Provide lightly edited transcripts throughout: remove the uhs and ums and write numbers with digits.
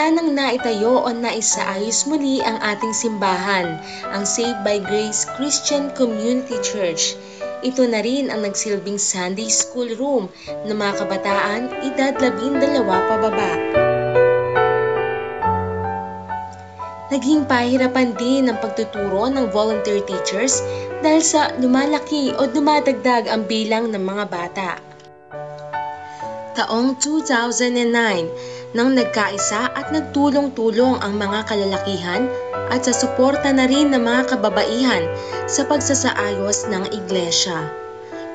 Mula nang naitayo o naisaayos muli ang ating simbahan, ang Saved by Grace Christian Community Church, ito na rin ang nagsilbing Sunday School Room ng mga kabataan edad 12 pababa. Naging pahirapan din ang pagtuturo ng volunteer teachers dahil sa lumalaki o dumadagdag ang bilang ng mga bata. Taong 2009, nang nagkaisa at nagtulong-tulong ang mga kalalakihan at sa suporta na rin ng mga kababaihan sa pagsasaayos ng iglesia,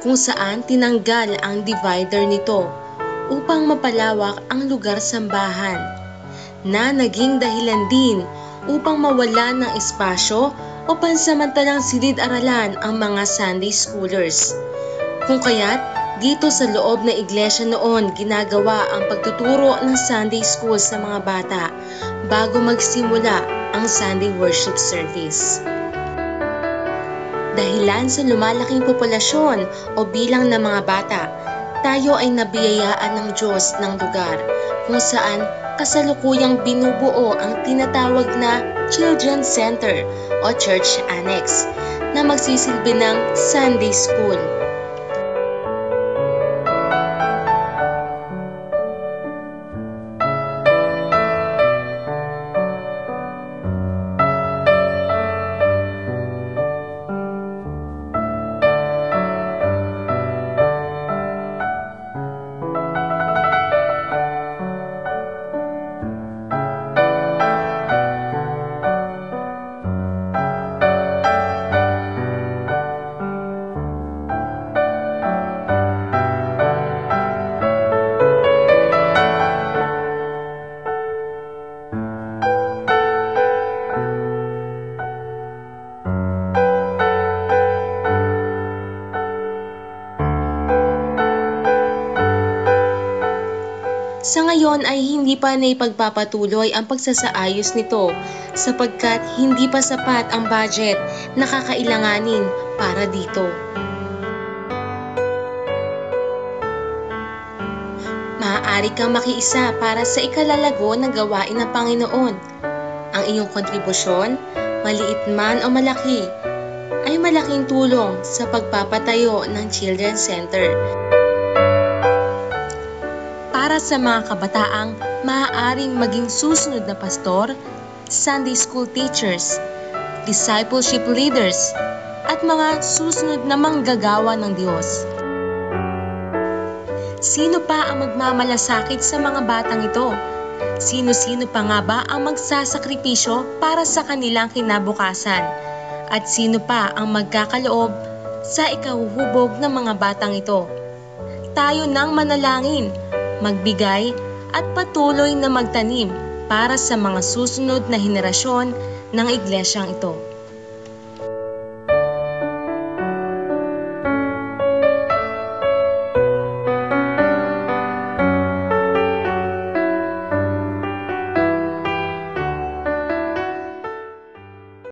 kung saan tinanggal ang divider nito upang mapalawak ang lugar sambahan, na naging dahilan din upang mawala ng espasyo o pansamantalang silid-aralan ang mga Sunday Schoolers. Kung kaya't dito sa loob ng iglesia noon ginagawa ang pagtuturo ng Sunday School sa mga bata bago magsimula ang Sunday Worship Service. Dahilan sa lumalaking populasyon o bilang ng mga bata, tayo ay nabiyayaan ng Diyos ng lugar kung saan kasalukuyang binubuo ang tinatawag na Children's Center o Church Annex na magsisilbi ng Sunday School. Sa ngayon ay hindi pa naipagpapatuloy ang pagsasaayos nito sapagkat hindi pa sapat ang budget na kakailanganin para dito. Maaari kang makiisa para sa ikalalago ng gawain ng Panginoon. Ang iyong kontribusyon, maliit man o malaki, ay malaking tulong sa pagpapatayo ng Children's Center. Para sa mga kabataang maaaring maging susunod na pastor, Sunday school teachers, discipleship leaders, at mga susunod na manggagawa ng Diyos. Sino pa ang magmamalasakit sa mga batang ito? Sino-sino pa nga ba ang magsasakripisyo para sa kanilang kinabukasan? At sino pa ang magkakaloob sa ikahuhubog ng mga batang ito? Tayo nang manalangin, magbigay at patuloy na magtanim para sa mga susunod na henerasyon ng iglesyang ito.